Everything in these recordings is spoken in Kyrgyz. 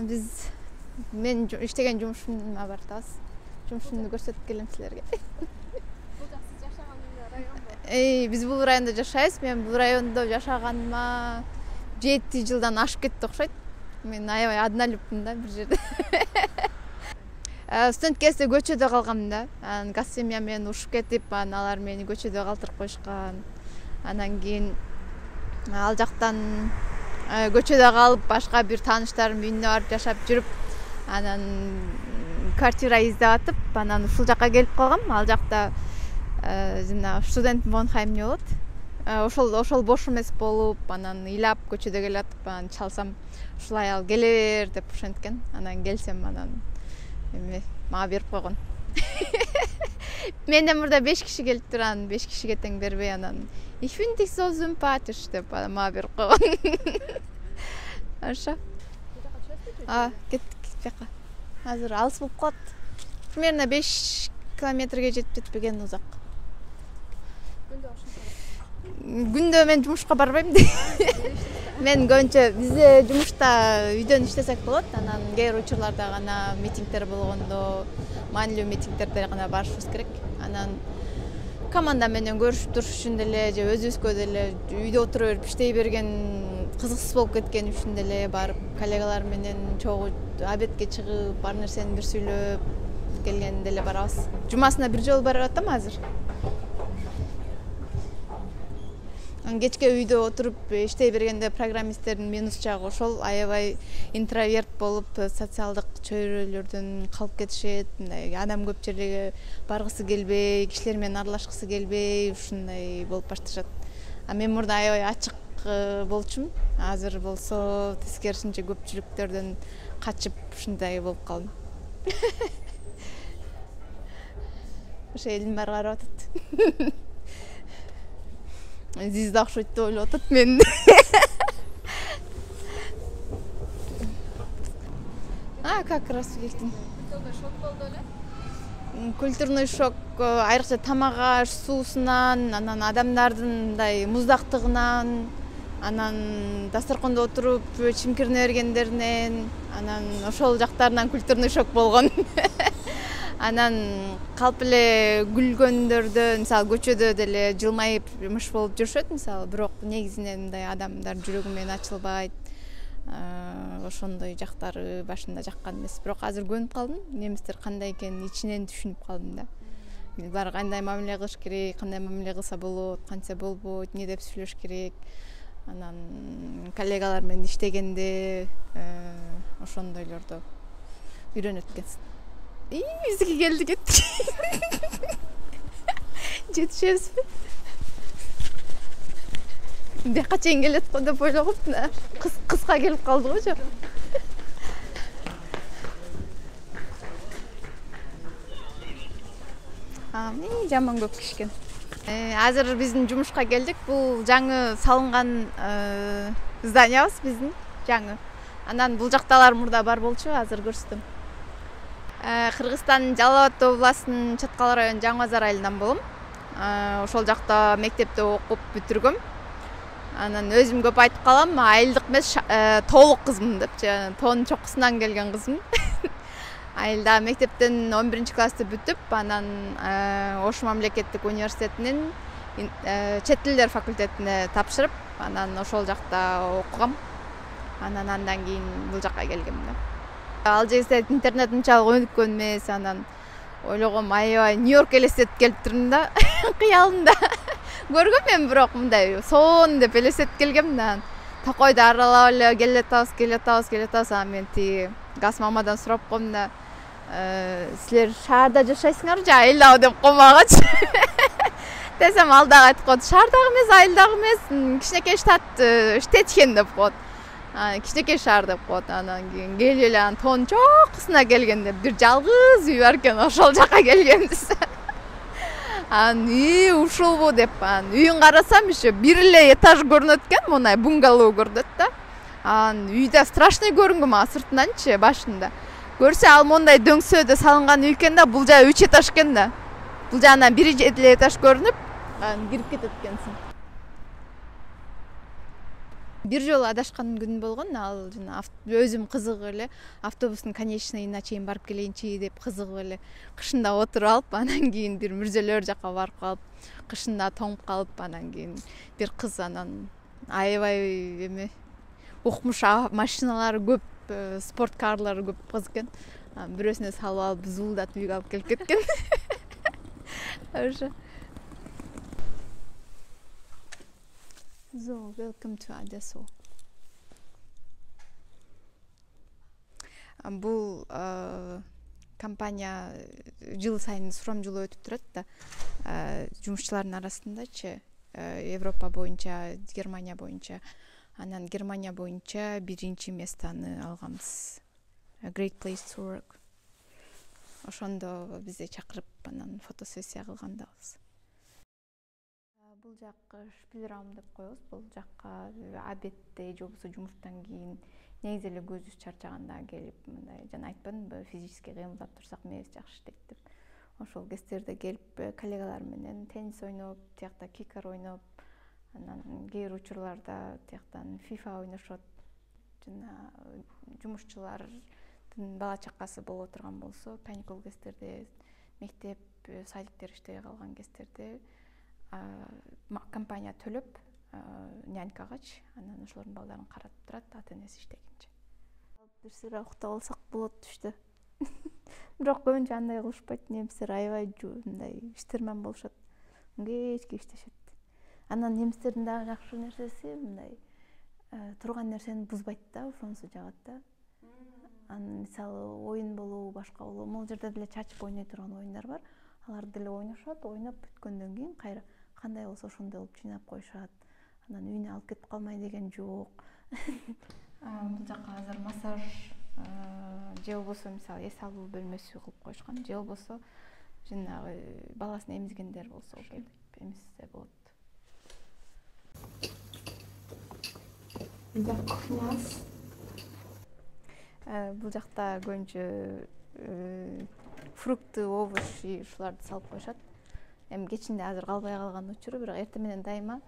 Биз мен иштеген жумушума бартабыз. Жумушумду көрсөтүп келем силерге. Бул жакшы жашаган районбу? Биз бул райондо жашайбыз. Мен бул райондо жашаганыма 7 жылдан ашып кетти окшойт. Мен аябай однолюбмун да бир жерде. Студент кезде көчөдө калгам да. Газ семья менен урушуп кетип, алар мени көчөдө калтырып коюшкан. Анан кийин ал жактан көчөдө калып, башка бир тааныштарымдын үйүнө барып жашап жүрүп, анан квартира издеп атып, анан ушул жакка келип калгам. Ал жакта жана студент Вонхайм деп болот. Ошол бош эмес болуп, анан ыйлап көчөдө келип атып, анан чалсам, ушулай ал келе бер деп ошенткен. Анан келсем, анан мага берип койгон. Менден мурда 5 киши келиптир, анан 5 кишиге тең бербей, анан Ich finde dich so sympathisch деп мага берип койгон. Ошо. Кеттик жака. Азыр алыс болуп калат. Примерно 5 километрге жетпеген узак. Күндө мен жумушка барбайм. Мен көбүнчө бизде жумушта үйдөн иштесек болот. Анан кээ бир учурларда гана митингдер болгондо, маанилүү митингдерде гана барышыбыз керек. Анан команда менен көрүшүп туруш үчүн деле же өзүбүзгө деле үйдө отура берип иштей берген кызыксыз болуп кеткен үчүн деле барып коллегалар менен чогуу обедке чыгып, бар нерсени бир сүйлөп келген деле барабыз. Жумасына бир жолу барып атам азыр. Кечке үйдө отуруп иштей бергенде программисттердин минус жагы ошол, аябай интроверт болуп, социалдык чөйрөлөрдөн калып кетишет, мындай адам көп жерге баргысы келбей, кишилер менен аралашкысы келбей, ушундай болуп башташат. Мен мурда аябай ачык болчумун. Азыр болсо тескерисинче көпчүлүктөрдөн качып ушундай болуп калдым. Ошо элим баары карап атат. Зизда окшойт деп ойлоп атат мени. Как раз келдим. Шок болду эле? Культурный шок, айрыкча тамак-аш, суусунан, анан адамдардын мындай муздактыгынан, анан дасторкондо отуруп чимкирине бергендеринен, анан ошол жактарынан культурный шок болгон. Анан калп эле күлгөндөрдө, мисалы көчөдө деле жылмайып мыш болуп жүрүшөт, мисалы, бирок негизинен мындай адамдар жүрөгү менен ачылбайт. Ошондой жактары башында жаккан эмес. Бирок азыр көнүп калдым. Немистер кандай экенин ичинен түшүнүп калдым да. Баары кандай мамиле кылыш керек, кандай мамиле кылса болот, кантсе болбойт, эмне деп сүйлөш керек. Анан коллегалар менен иштегенде ошондойлорду үйрөнүп кетсин. Биздики келди кеттик. Жетишебизби? Бияка чейин келет го деп ойлогом. Кыска келип калды го жо. Жаман көп киши экен. Азыр биздин жумушка келдик. Бул жаңы салынган зданиябыз биздин, жаңы. Анан бул жакталар мурда бар болчу, азыр көрсөтөм. Кыргызстандын Жалал Абад областынын Чаткал району Жаңыбазар айылынан болом. Ошол жакта мектепте окуп бүтүргөм. Анан өзүм көп айтып калам, айылдык эмес, тоолук кызмын деп, тоонун чокусунан келген кызмын. Айылда мектептен 11-классты бүтүп, анан Ош мамлекеттик университетинин чет тилдер факультетине тапшырып, анан ошол жакта окугам. Андан кийин бул жакка келгем да. Ал жерде интернет унчалык өнүккөн эмес, анан ойлогом, аябай Нью-Йорк элестетип келиптирмин да, кыялымда. Көргөм мен, бирок мындай сон деп элестетип келгем да. Токойду аралап эле келе атабыз, анан мен тиги Газ мамадан сурап койдум да, силер шаарда жашайсыңарбы же айылдабы деп коймагачы. Десем, ал дагы айтып койду, шаардагы эмес, айылдагы эмес, кичинекей штат штет экен деп койду. Кичинекей шаар деп койду. Анан кийин келип эле анын тоонун чокусуна келгенде бир жалгыз үй бар экен, ошол жака келгенбиз. Анан ушулбу деп, үйүн карасам еще бир эле этаж көрүнөт экен, мондай бунгало көрүнөт да. Үйдө страшный көрүнгөн мага сыртынанчы, башында. Көрсө ал мондай дөңсөөдө салынган үй экен да, бул жагы 3 этаж экен да. Бул жагынан бир эле этаж көрүнүп, кирип кетет экенсиң. Бир жолу адашкан күн болгон. Ал жана өзүм кызыгып эле автобустун конечныйына чейин барып келейинчи деп кызыгып эле кышында отуруп алып, анан кийин бир мүрзөлөр жака барып калып, кышында тоңуп калып, анан кийин бир кыз анан аябай эме укмуш машиналары көп, спорткарлары көп кыз экен. Бирөөсүнө салып алып, зуулдатып үйгө алып келип кеткен. Ошо. So, welcome to Adesso. Бул компания жыл сайын сурамжылоо өтүп турат да. Жумушчулардын арасындачы Европа боюнча, Германия боюнча. Анан Германия боюнча биринчи местаны алганбыз. A great place to work. Ошондо бизди чакырып, анан фотосессия кылгандабыз. Бул жак Шпилраум деп коебуз. Бул жакка обедте же болбосо жумуштан кийин негизи эле көзүбүз чарчаганда келип, мындай жана айтпадымбы, физически кыймылдап турсак мээбиз жакшы иштейт деп. Ошол кездерде келип коллегалар менен теннис ойноп, тиякта кикер ойноп, анан кээ бир учурларда тияктан FIFA ойношот. Жана жумушчулардын бала чакасы боло турган болсо, каникул кездерде, мектеп, садиктер иштебей калган кездерде компания төлөп нянькагачы, анан ошолордун балдарын каратып турат, ата энеси иштегенче. Бир сыйра уктап алсак болот түштө. Бирок көбүнчө андай кылышпайт, немистер аябай мындай иштермен болушат. Кечке иштешет. Анан немистердин дагы жакшы нерсеси мындай турган нерсени бузбайт да, ошонусу жагат да. Анан мисалы оюн болобу, башка болобу, могул жерде деле чачып ойной турган оюндар бар. Аларды деле ойношот, ойноп бүткөндөн кийин кайра кандай болсо ошондой кылып жыйнап коюшат. Анан үйүнө алып кетип калмай деген жок. Бул жака азыр массаж же болбосо мисалы эс алуу бөлмөсү кылып коюшкан, же болбосо жанагы баласын эмизгендер болсо келип эмизсе болот. Класс. Бул жакта көбүнчө фрукты, овощи ушуларды салып коюшат. Эми кечинде азыр калбай калган учуру, бирок эртең менен дайыма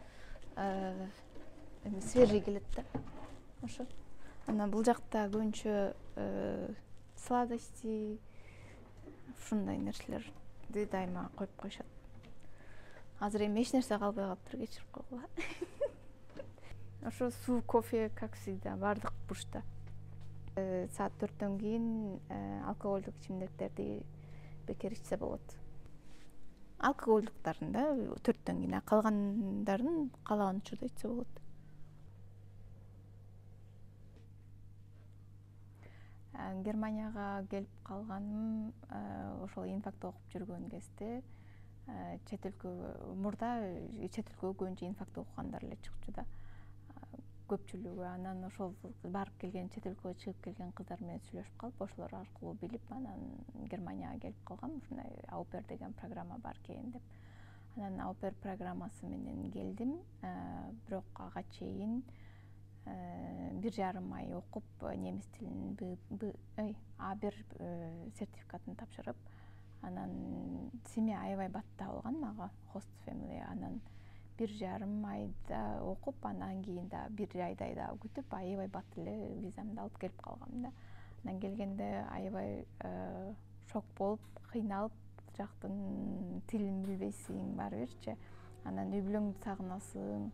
свежий келет да. Ошо. Анан бул жакта көбүнчө сладости, ушундай нерселерди дайыма коюп коюшат. Азыр эми эч нерсе калбай калыптыр, кечирип койгула. Ошо суу, кофе, как всегда, бардык бурчта. Саат 4-төн кийин алкоголдук ичимдиктерди бекер ичсе болот. Алкоголдуктарын да 4-төн кийин, калгандарын каалаган учурда ичсе болот. Германияга келип калганым ошол инфакты окуп жүргөн кезде чет өлкөгө мурда чет өлкөгө көбүнчө инфакты окугандар эле чыкчу да. Көпчүлүгү анан ошол барып келген чет өлкөгө чыгып келген кыздар менен сүйлөшүп калып, ошолор аркылуу билип, анан Германияга келип калгам. Ушундай аупер деген программа бар экен деп. Анан аупер программасы менен келдим. Бирок ага чейин 1,5 ай окуп, немис тилинин А1 сертификатын тапшырып, анан семья аябай баттаа болгон мага, host family. Анан 1,5 айда окуп, анан кийин да 1 айдай да күтүп, аябай бат эле визамды алып келип калгам да. Анан келгенде аябай шок болуп, кыйналып, жактын тилин билбейсиң, баары бирчи. Анан үй бүлөңдү сагынасың.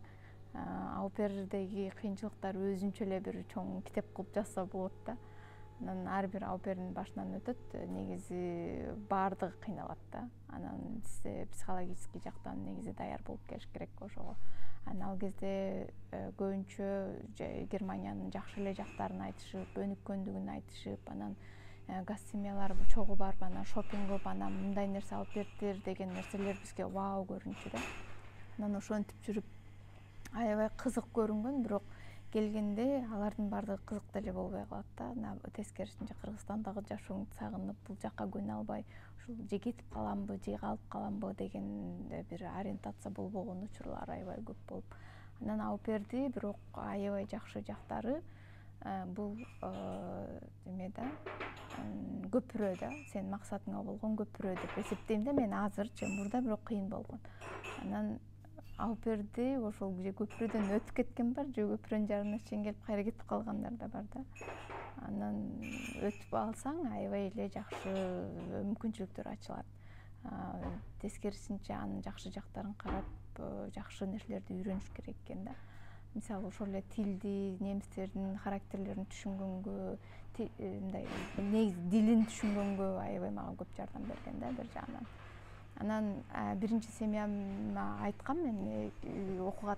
Аупердеги кыйынчылыктар өзүнчө эле бир чоң китеп кылып жазса болот да. Анан ар бир аупердин башынан өтөт, негизи баардыгы кыйналат да. Анан сизде психологический жактан негизи даяр болуп келиш керек ошого. Анан ал кезде көбүнчө Германиянын жакшы эле жактарын айтышып, өнүккөндүгүн айтышып, анан газ семьялар чогуу барып, анан шопинг кылып, анан мындай нерсе алып бериптир деген нерселер бизге вау көрүнчү да. Анан ошентип жүрүп аябай кызык көрүнгөн, бирок келгенде алардын баардыгы кызык деле болбой калат да. Тескерисинче Кыргызстандагы жашооңду сагынып, бул жакка көнө албай, ушул же кетип каламбы, же калып каламбы деген бир ориентация болбогон учурлар аябай көп болуп. Анан ауперди бирок аябай жакшы жактары бул эме да, көпүрө да, сенин максатыңа болгон көпүрө деп эсептейм да мен азырчы. Мурда бирок кыйын болгон. Анан алып берди, ошол же көпүрөдөн өтүп кеткен бар, же көпүрөнүн жарына чейин келип кайра кетип калгандар да бар да. Анан өтүп алсаң аябай эле жакшы мүмкүнчүлүктөр ачылат. Тескерисинче анын жакшы жактарын карап, жакшы нерселерди үйрөнүш керек экен да. Мисалы ошол эле тилди, немистердин характерлерин түшүнгөнгө, мындай негизи дилин түшүнгөнгө аябай мага көп жардам берген да бир жагынан. Анан биринчи семьяма айткам, мен окууга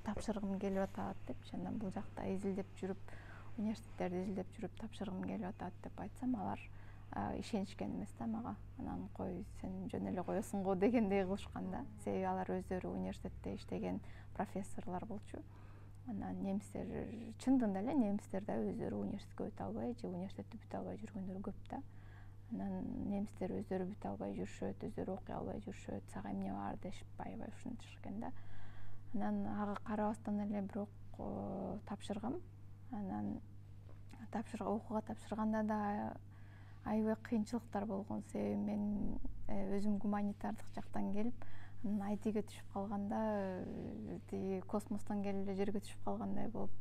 тапшыргым келип атат депчи. Анан бул жакта изилдеп жүрүп, университеттерди изилдеп жүрүп тапшыргым келип атат деп айтсам, алар ишенишкен эмес да мага. Анан кой, сен жөн эле коесуң го дегендей кылышкан да. Себеби алар өздөрү университетте иштеген профессорлор болчу. Анан немистер, чындыгында эле немистер да өздөрү университетке өтө албай же университетти бүтө албай жүргөндөр көп да. Анан немистер өздөрү бүтө албай жүрүшөт, өздөрү окуй албай жүрүшөт, сага эмне бар дешип аябай ушинтишет экен да. Анан ага карабастан эле бирок тапшыргам. Анан окууга тапшырганда да аябай кыйынчылыктар болгон. Себеби мен өзүм гуманитардык жактан келип, анан айтиге түшүп калганда космостон келип эле жерге түшүп калгандай болуп,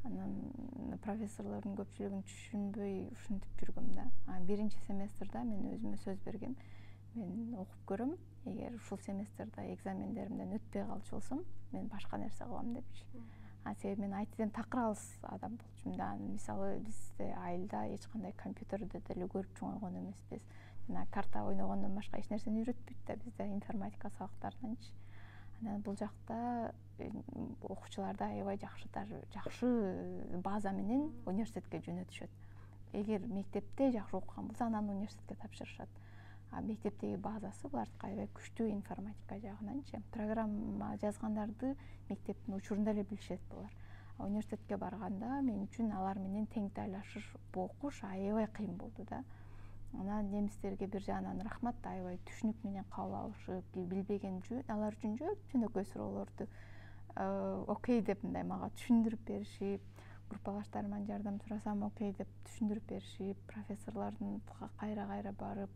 анан профессорлордун көпчүлүгүн түшүнбөй ушинтип жүргөм да. Биринчи семестрде мен өзүмө сөз бергем. Мен окуп көрөм, эгер ушул семестрде экзамендеримден өтпөй калчу болсом, мен башка нерсе кылам депчи. Себеби мен айтиден такыр алыс адам болчумун да. Мисалы бизде айылда эч кандай компьютерди деле көрүп чоңойгон эмеспиз. Жана карта ойногондон башка эч нерсени үйрөтпөйт да бизде информатика сабактарынанчы. Анан бул жакта окуучуларды аябай жакшы база менен университетке жөнөтүшөт. Эгер мектепте жакшы окуган болсо, анан университетке тапшырышат. Мектептеги базасы булардыкы аябай күчтүү информатика жагынанчы. Программа жазгандарды мектептин учурунда эле билишет булар. Университетке барганда мен үчүн алар менен тең тайлашыш, окуш аябай кыйын болду да. Анан немистерге бир жагынан рахмат, аябай түшүнүк менен кабыл алышып, билбеген алар үчүн жөнөкөй суроолорду окей деп мындай мага түшүндүрүп беришип, группалаштарыман жардам сурасам окей деп түшүндүрүп беришип, профессорлордун кайра барып,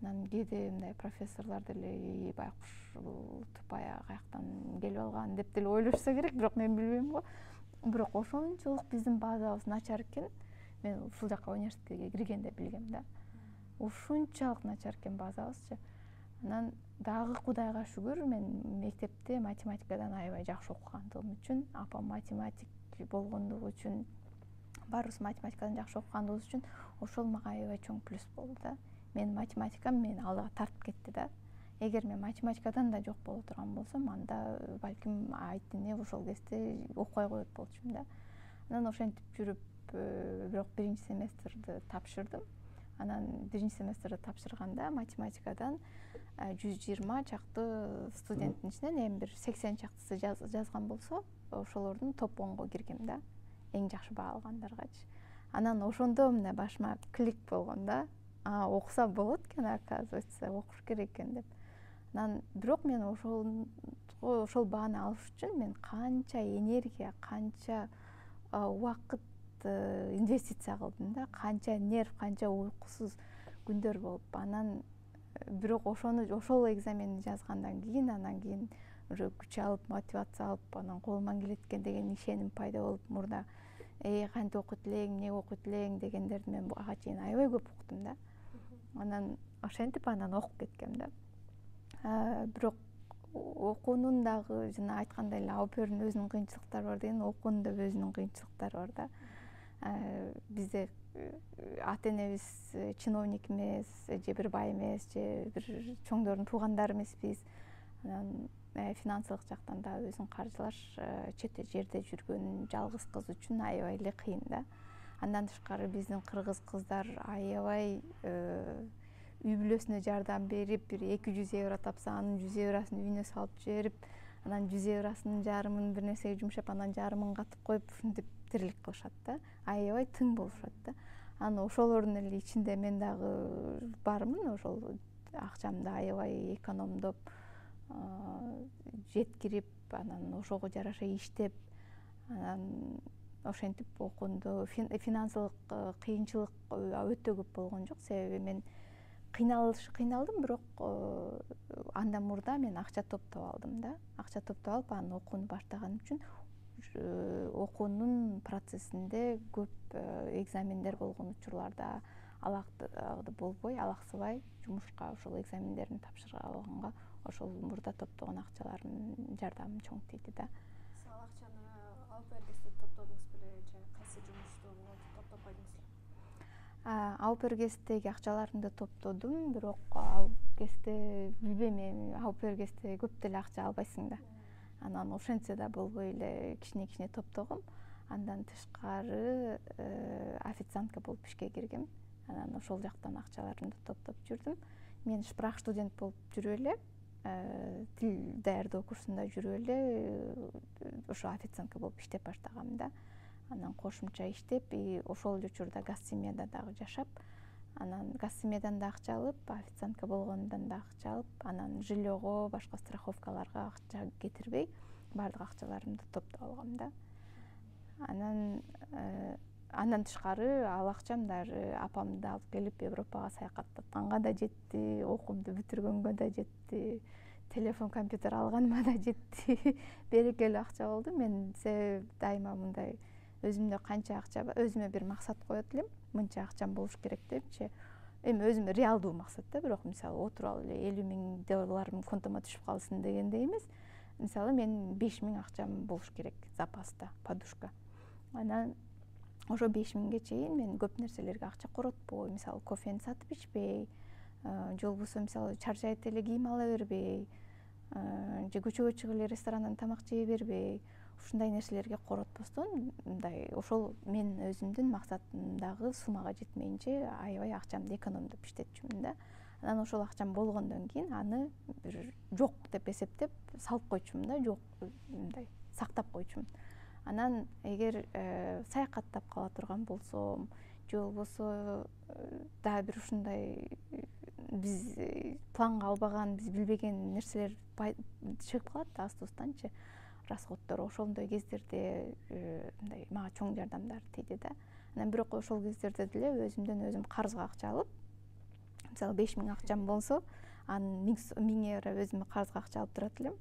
анан кээде мындай профессорлор деле байкуш бул тупая каяктан келип алган деп деле ойлошсо керек, бирок мен билбейм го. Бирок ошончолук биздин базабыз начар экен, мен ушул жака университетке киргенде билгем да. Ушунчалык начар экен базабызчы. Анан дагы Кудайга шүгүр, мен мектепте математикадан аябай жакшы окугандыгым үчүн, апам математик болгондугу үчүн, баарыбыз математикадан жакшы окугандыгыбыз үчүн ошол мага аябай чоң плюс болду да. Мен математикам мени алдыга тартып кетти да. Эгер мен математикадан да жок боло турган болсом, анда балким айтыне ошол кезде окубай коет болчумун да. Анан ошентип жүрүп, бирок биринчи семестрди тапшырдым. Анан биринчи семестрди тапшырганда математикадан 120 чакты студенттин ичинен эми бир 80 чактысы жазган болсо, ошолордун топ 10го киргем да. Эң жакшы баа алгандаргачы. Анан ошондо мына башыма клик болгон да. Окуса болот экен, оказывается, окуш керек экен деп. Анан бирок мен ошол бааны алыш үчүн мен канча энергия, канча убакыт инвестиция кылдым да, канча нерв, канча уйкусуз күндөр болуп. Анан бирок ошол экзаменди жазгандан кийин, анан кийин уже күч алып, мотивация алып, анан колуман келет экен деген ишеним пайда болуп, мурда кантип окуйт элең, эмне окуйт элең дегендерди мен ага чейин аябай көп уктум да. Анан ошентип анан окуп кеткем да. Бирок окуунун дагы жана айткандай эле аупердин өзүнүн кыйынчылыктары бар деген, окуунун да өзүнүн кыйынчылыктары бар да. Бизде ата энебиз чиновник эмес, же бир бай эмес, же бир чоңдордун туугандары эмеспиз. Анан финансылык жактан да өзүн каржылаш, чет жерде жүргөн жалгыз кыз үчүн аябай эле кыйын да. Андан тышкары биздин кыргыз кыздар аябай үй бүлөсүнө жардам берип, бир 200 евро тапса, анын 100 евросын үйүнө салып жиберип, анан 100 евросунун жарымын бир нерсеге жумшап, анан жарымын катып коюп, ушинтип тирилик кылышат да. Аябай тың болушат да. Анан ошолордун эле ичинде мен дагы бармын, ошол акчамды аябай экономдоп, жеткирип, анан ошого жараша иштеп, анан ошентип окуунду финансылык кыйынчылык өтө көп болгон жок. Себеби мен кыйналдым, бирок андан мурда мен акча топтоп алдым да. Акча топтоп алып анан окууну баштаганым үчүн окуунун процессинде көп экзамендер болгон учурларда болбой, алаксыбай жумушка ошол экзамендерин тапшыра алганга ошол мурда топтогон акчаларым жардамым чоң тийди да. Ал акчаны алып бергесте топтодуңуз беле же кайсы жумушту топтоп койдуңуз? Алып бергестеги акчаларымды топтодум, бирок алып кезде билбейм, эми алып бергесте көп деле акча албайсың да. Анан ошентсе да болбой эле кичине топтогом. Андан тышкары официантка болуп ишке киргем. Анан ошол жактан акчаларымды топтоп жүрдүм. Мен шпрах студент болуп жүрүп эле, тил даярдоо курсунда жүрүп эле ошо официантка болуп иштеп баштагам да. Анан кошумча иштеп, ошол эле учурда газ семьяда дагы жашап, анан газ семьядан да акча алып, официантка болгондон да акча алып, анан жилього, башка страховкаларга акча кетирбей, баардык акчаларымды топтоп алгам да. Андан тышкары ал акчам даже апамды алып келип Европага саякаттатканга да жетти, окуумду бүтүргөнгө да жетти, телефон, компьютер алганыма да жетти. Берекелүү акча болду. Мен дайыма мындай өзүмдө канча акча бар, өзүмө бир максат коет элем, мынча акчам болуш керек депчи. Эми өзүмө реалдуу максат да, бирок мисалы отуруп алып эле $50,000 контомо түшүп калсын дегендей эмес. Мисалы мен 5,000 акчам болуш керек запаста, подушка. Анан ошо 5,000ге чейин мен көп нерселерге акча коротпой, мисалы кофени сатып ичпей, же болбосо мисалы чарчайт эле кийим ала бербей, же көчөгө чыгып эле ресторандан тамак жей бербей, ушундай нерселерге коротпостон, мындай ошол мен өзүмдүн максатымдагы суммага жетмейинче аябай акчамды экономдоп иштетчүмүн да. Анан ошол акчам болгондон кийин аны бир жок деп эсептеп салып койчумун да, жок мындай сактап койчумун. Анан эгер саякаттап кала турган болсом, же болбосо дагы бир ушундай биз планга албаган, биз билбеген нерселер чыгып калат да аста-астанчы, расходдор. Ошондой кездерде мындай мага чоң жардамдар тийди да. Анан бирок ошол кездерде деле өзүмдөн өзүм карызга акча алып, мисалы 5,000 акчам болсо, анын 1000 евро өзүмө карызга акча алып турат элем.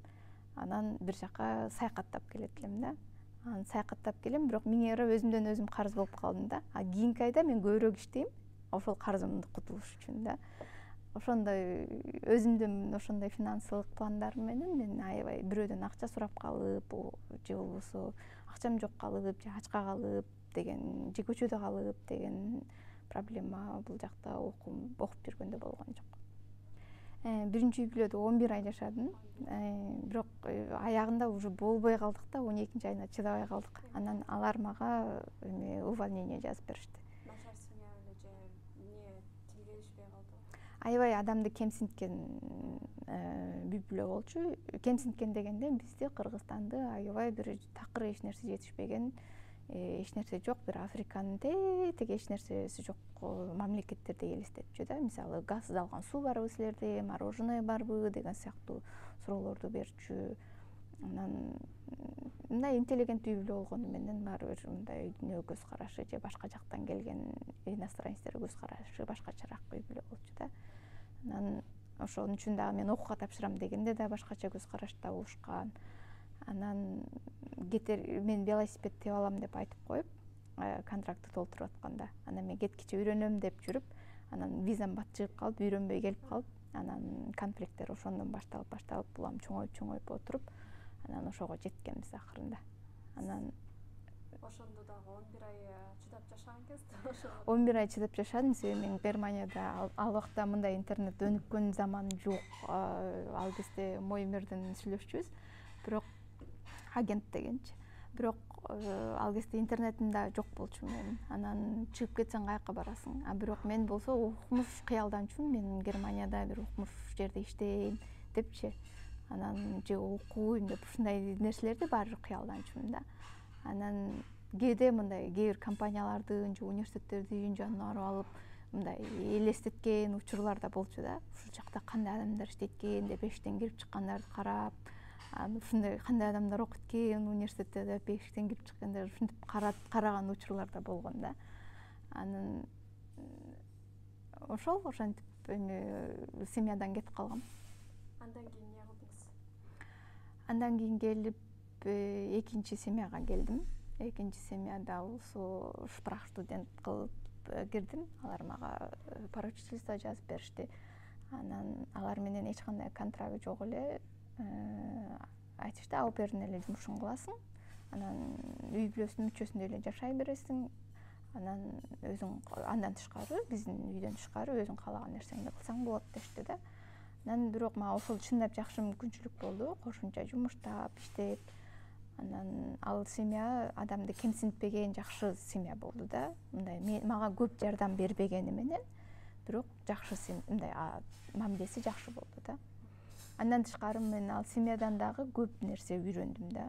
Анан бир жака саякаттап келет элем да. Анан саякаттап келем, бирок 1000 евро өзүмдөн өзүм карыз болуп калдым да. Кийинки айда мен көбүрөөк иштейм, ошол карызымды кутулуш үчүн да. Ошондой өзүмдүн ошондой финансылык пландарым менен мен аябай бирөөдөн акча сурап калып, же болбосо акчам жок калып, же ачка калып деген, же көчөдө калып деген проблема бул жакта окуп жүргөндө болгон жок. Биринчи үй бүлөдө 11 ай жашадым. Бирок аягында уже болбой калдык да, 12-нчи айына чыдабай калдык. Анан алар мага увольнение жазып беришти. Начар семья эле же эмне тил келишпей калды? Аябай адамды кемсинткен үй бүлө болчу. Кемсинткен дегенде бизди, Кыргызстанды аябай бир такыр эч нерсе жетишпеген, эч нерсе жок, бир Африканын теги эч нерсеси жок мамлекеттерди элестетчү да. Мисалы газдалган суу барбы силерде, мороженое барбы деген сыяктуу суроолорду берчү. Анан мындай интеллигент үй бүлө болгону менен баары бир мындай дүйнөгө көз карашы же башка жактан келген иностранецтерге көз карашы башкачараак үй бүлө болчу да. Анан ошон үчүн дагы мен окууга тапшырам дегенде да башкача көз карашта болушкан. Анан мен велосипед тебе алам деп айтып коюп, контрактты толтуруп атканда, анан мен кеткиче үйрөнөм деп жүрүп, анан визам бат чыгып калып, үйрөнбөй келип калып, анан конфликттер ошондон башталып, булам чоңоюп отуруп, анан ошого жеткенбиз акырында. Анан Ошондо дагы 11 ай чыдап жашаган кезде 11 ай чыдап жашадым, себеби мен Германияда ал убакта мындай интернет өнүккөн заман жок. Ал кезде мой мирден сүйлөшчүбүз, бирок агент дегенчи. Бирок ал кезде интернетим да жок болчу менин. Анан чыгып кетсең каяка барасың. Бирок мен болсо укмуш кыялданчумун, мен Германияда бир укмуш жерде иштейм депчи. Анан же окуйм деп ушундай нерселерди баары кыялданчумун да. Анан кээде мындай кээ бир компаниялардын же университеттердин жанына барып алып, мындай элестеткен учурлар да болчу да. Ушул жакта кандай адамдар иштейт экен деп эшиктен кирип чыккандарды карап, ушундай кандай адамдар окуйт экен университетте деп эшиктен кирип чыкканда ушинтип караган учурлар да болгон да. Анан ошентип семьядан кетип калгам. Андан кийин эмне кылдыңыз? Андан кийин келип экинчи семьяга келдим. Экинчи семьяда ушул шпрахстудент кылып кирдим. Алар мага поручительство жазып беришти. Анан алар менен эч кандай контракт жок эле. Айтышты, аупердин эле жумушун кыласың. Анан үй бүлөсүнүн мүчөсүндөй эле жашай бересиң. Анан өзүң андан тышкары, биздин үйдөн тышкары өзүң каалаган нерсеңди кылсаң болот дешти да. Анан бирок мага ошол чындап жакшы мүмкүнчүлүк болду. Кошумча жумуштап, иштеп. Анан ал семья адамды кемсинтпеген жакшы семья болду да. Мындай мага көп жардам бербегени менен, бирок жакшы мындай мамилеси жакшы болду да. Андан тышкары мен ал семьядан дагы көп нерсе үйрөндүм да.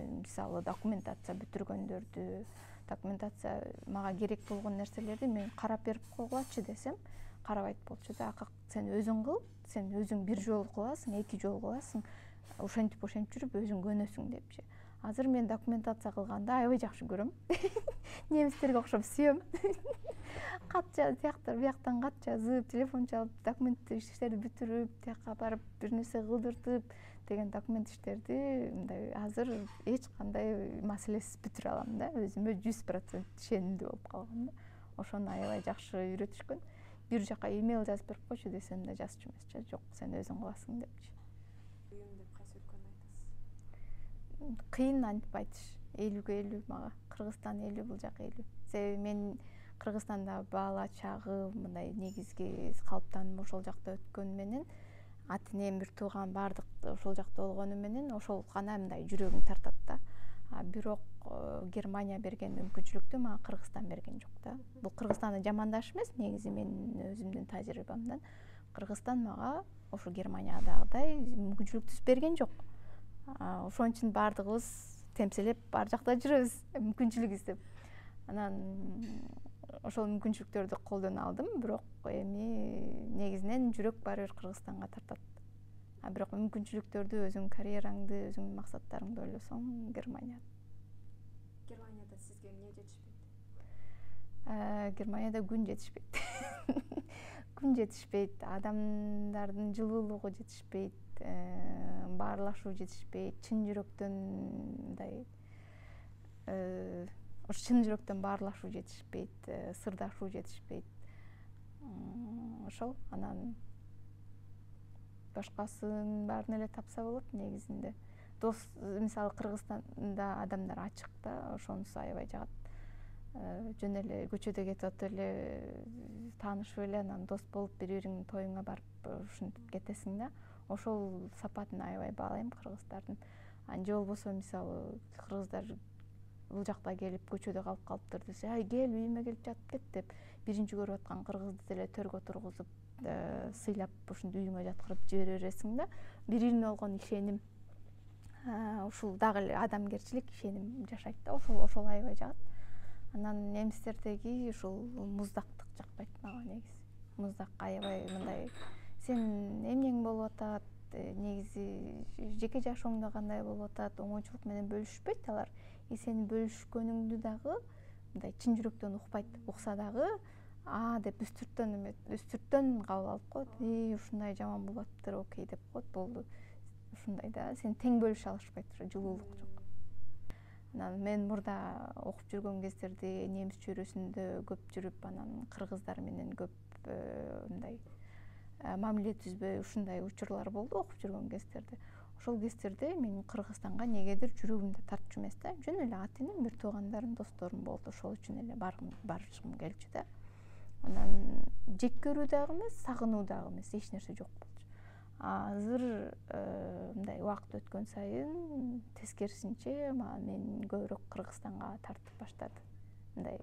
Мисалы документация бүтүргөндөрдү, документация мага керек болгон нерселерди мен карап берип койгулачы десем, карабайт болчу да. Сен өзүң кыл, сен өзүң бир жолу кыласың, эки жолу кыласың, ошентип жүрүп өзүң көнөсүң депчи. Азыр мен документация кылганды аябай жакшы көрөм. Немистерге окшоп сүйөм. Кат жазып, бияктан кат жазып, телефон чалып, документ иштерди бүтүрүп, тияка барып бир нерсе кылдыртып деген документ иштерди мындай азыр эч кандай маселесиз бүтүрө алам да. Өзүмө 100% ишенимдүү болуп калгам да. Ошону аябай жакшы үйрөтүшкөн. Бир жака имейл жазып берип койчу десем да жазчу эмес. Жок, сен өзүң кыласың депчи. Уюм деп кайсы өлкөнү айтасыз? Кыйын антип айтыш. 50-50 мага. Кыргызстан 50, бул жак 50. Себеби мен Кыргызстанда бала чагым, мындай негизги калыптанып ошол жакта өткөнү менен, ата-энем, бир тууган баардык ошол жакта болгону менен ошол гана мындай жүрөгүң тартат да. Бирок Германия берген мүмкүнчүлүктү мага Кыргызстан берген жок да. Бул Кыргызстанды жамандаш эмес, негизи мен өзүмдүн тажрыйбамдан Кыргызстан мага ошо Германиядагыдай мүмкүнчүлүктү берген жок. Ошон үчүн баардыгыбыз темселеп бар жакта жүрөбүз, мүмкүнчүлүк издеп. Анан ошол мүмкүнчүлүктөрдү колдоно алдым, бирок эми негизинен жүрөк баары бир Кыргызстанга тартат. Бирок мүмкүнчүлүктөрдү, өзүң карьераңды, өзүң максаттарыңды ойлосоң, Германия. Германияда сизге эмне жетишпейт? Германияда күн жетишпейт. Күн жетишпейт, адамдардын жылуулугу жетишпейт, баарлашуу жетишпейт, чын жүрөктөн мындай чын жүрөктөн баарлашуу жетишпейт, сырдашуу жетишпейт. Ошол, анан башкасын баарын эле тапса болот негизинде. Дос, мисалы Кыргызстанда адамдар ачык да, ошонусу аябай жагат. Жөн эле көчөдө кетип эле таанышып эле анан дос болуп бири-бириңдин тоюңа барып ушинтип кетесиң да. Ошол сапатын аябай баалайм кыргыздардын. Же болбосо мисалы кыргыздар бул жакта келип көчөдө калып калыптыр десе, ай кел үйүмө келип жатып кет деп биринчи көрүп аткан кыргызды деле төргө тургузуп сыйлап ушинтип үйүңө жаткырып жибере бересиң да. Бири-бирине болгон ишеним, ушул дагы эле адамгерчилик, ишеним жашайт да, ошол аябай жагат. Анан немистердеги ушул муздактык жакпайт мага негизи. Муздак аябай мындай сен эмнең болуп атат, негизи жеке жашооңдо кандай болуп атат, оңойчулук менен бөлүшпөйт алар. Сени бөлүшкөнүңдү дагы мындай чын жүрөктөн укпайт. Укса дагы деп үстүрттөн кабыл алып коет. Ушундай жаман болуп атыптыр, окей деп коет, болду. Ушундай да, сени тең бөлүшө алышпайт, жылуулук жок. Анан мен мурда окуп жүргөн кездерде немис чөйрөсүндө көп жүрүп, анан кыргыздар менен көп мындай мамиле түзбөй ушундай учурлар болду окуп жүргөн кездерде. Ошол кездерде мен Кыргызстанга негедир жүрөгүмдө тартчу эмес да. Жөн эле ата-энем, бир туугандарым, досторум болду. Ошол үчүн эле барышым келчү да. Анан жек көрүү дагы эмес, сагынуу дагы эмес, эч нерсе жок болчу. Азыр мындай убакыт өткөн сайын тескерисинче мен көбүрөөк Кыргызстанга тартып баштады. Мындай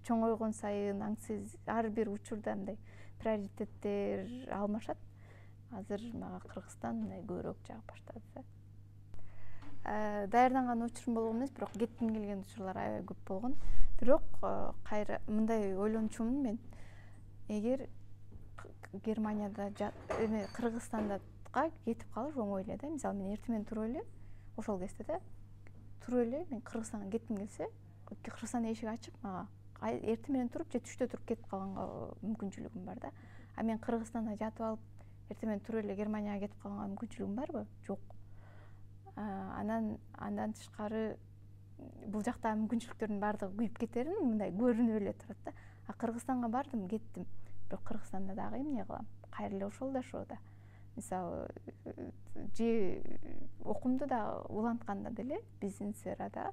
чоңойгон сайын аңсыз ар бир учурда мындай приоритеттер алмашат. Азыр мага Кыргызстан мындай көбүрөөк жагып баштады да. Даярданган учурум болгон эмес, бирок кетким келген учурлар аябай көп болгон. Бирок кайра мындай ойлончумун мен. Эгер Германияда Кыргызстанга кетип калыш оңой эле да. Мисалы мен эртең менен туруп эле ошол кезде да туруп эле мен Кыргызстанга кетким келсе, Кыргызстандын эшиги ачык мага. Эртең менен туруп же түштө туруп кетип калганга мүмкүнчүлүгүм бар да. А мен Кыргызстанда жатып алып эртең туруп эле Германияга кетип калганга мүмкүнчүлүгүм барбы? Жок. Андан тышкары бул жакта мүмкүнчүлүктөрдүн баардыгы күйүп кетерин мындай көрүнүп эле турат да. А Кыргызстанга бардым, кеттим. Бирок Кыргызстанда дагы эмне кылам? Кайра эле ошол да шо да. Мисалы, же окуумду да улантканда деле биздин сферада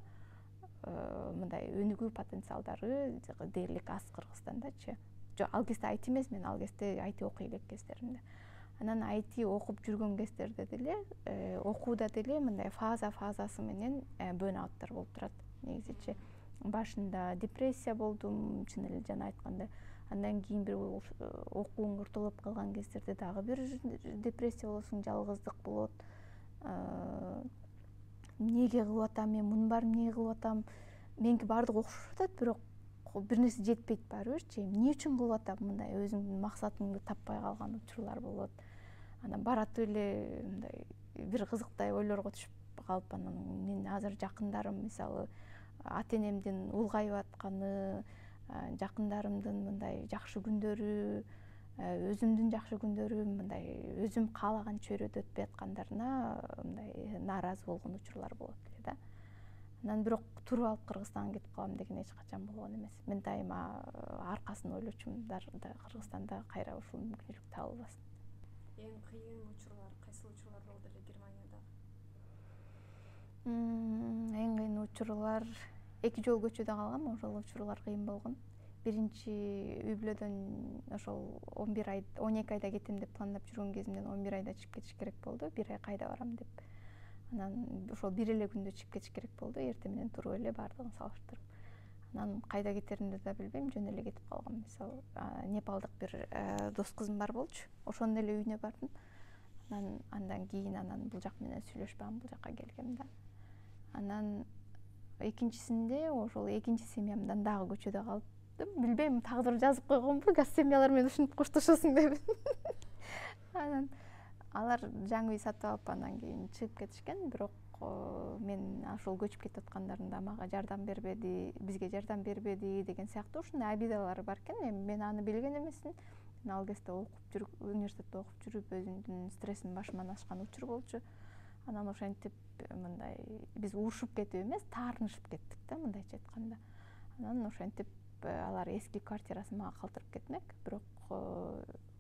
мындай өнүгүү потенциалдары дээрлик аз Кыргызстандачы. Жок, ал кезде IT эмес, мен ал кезде IT окуй элек кездеримде. Анан IT окуп жүргөн кездерде деле окууда деле мындай фазасы менен бёрнауттар болуп турат негизичи. Башында депрессия болдум, чын эле жана айткандай. Андан кийин бир окууң ортолоп калган кездерде дагы бир депрессия болосуң, жалгыздык болот. Эмнеге кылып атам, мен мунун баарын эмнеге кылып атам? Меники баардыгы окшоп атат, бирок бир нерсе жетпейт баарыбырчы. Эмне үчүн кылып атам мындай? Өзүңдүн максатыңды таппай калган учурлар болот. Анан баратып эле мындай бир кызыктай ойлорго түшүп калып, анан мен азыр жакындарым мисалы ата-энемдин улгайып атканы, жакындарымдын мындай жакшы күндөрү, өзүмдүн жакшы күндөрүм мындай өзүм каалаган чөйрөдө өтпөй аткандарына мындай нааразы болгон учурлар болот эле да. Анан бирок туруп алып Кыргызстанга кетип калам деген эч качан болгон эмес. Мен дайыма аркасын ойлочумун, Кыргызстанда кайра ушул мүмкүнчүлүк табылбасын. Эң кыйын учурлар кайсы учурлар болду эле Германияда? Эң кыйын учурлар 2 жол көчөдө калгам, ошол учурлар кыйын болгон. Биринчи үй бүлөдөн ошол 12 айда кетем деп пландап жүргөн кезимден 11 айда чыгып кетиш керек болду. 1 ай кайда барам деп. Анан ошол бир эле күндө чыгып кетиш керек болду, эртең менен туруп эле баардыгын салыштырып. Анан кайда кетеримди да билбейм, жөн эле кетип калгам. Мисалы, Непалдык бир дос кызым бар болчу. Ошонун эле үйүнө бардым. Андан кийин бул жак менен сүйлөшпөм, бул жакка келгем да. Анан экинчисинде ошол экинчи семьямдан дагы көчөдө калдым. Билбейм, тагдыр жазып койгонбу, газ семьялар менен ушинтип коштошосуң деп. Анан алар жаңы үй сатып алып андан кийин чыгып кетишкен, бирок мен ошол көчүп кетип аткандарында мага жардам бербеди, бизге жардам бербеди деген сыяктуу ушундай обидалар бар экен. Эми мен аны билген эмесмин. Мен ал кезде университетте окуп жүрүп, өзүмдүн стрессим башыман ашкан учур болчу. Анан ошентип мындай биз урушуп кетип эмес, таарынышып кеттик да, мындайча айтканда. Анан ошентип алар эски квартирасын мага калтырып кетмек, бирок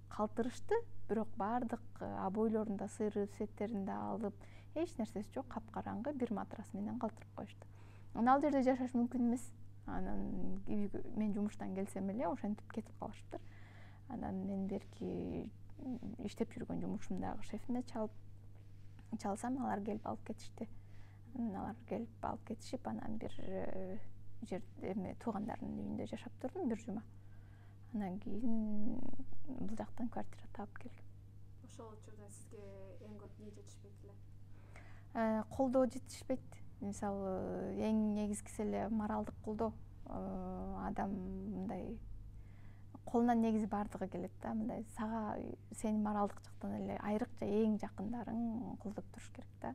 калтырышты, бирок баардык обойлорун да сырып, сеттерин да алып, эч нерсеси жок, капкараңгы бир матрас менен калтырып коюшту. Анан ал жерде жашаш мүмкүн эмес. Анан мен жумуштан келсем эле ошентип кетип калышыптыр. Анан мен берки иштеп жүргөн жумушумдагы шефиме чалсам, алар келип алып кетишти. Алар келип алып кетишип, анан бир жерде туугандарымдын үйүндө жашап турдум бир жума. Андан кийин бул жактан квартира таап келгем. Ошол учурда сизге эң көп эмне жетишпейт эле? Колдоо жетишпейт. Мисалы, эң негизгиси эле моралдык колдоо. Адам мындай колунан негизи баардыгы келет да, мындай сага сени моралдык жактан эле айрыкча эң жакындарың колдоп туруш керек да.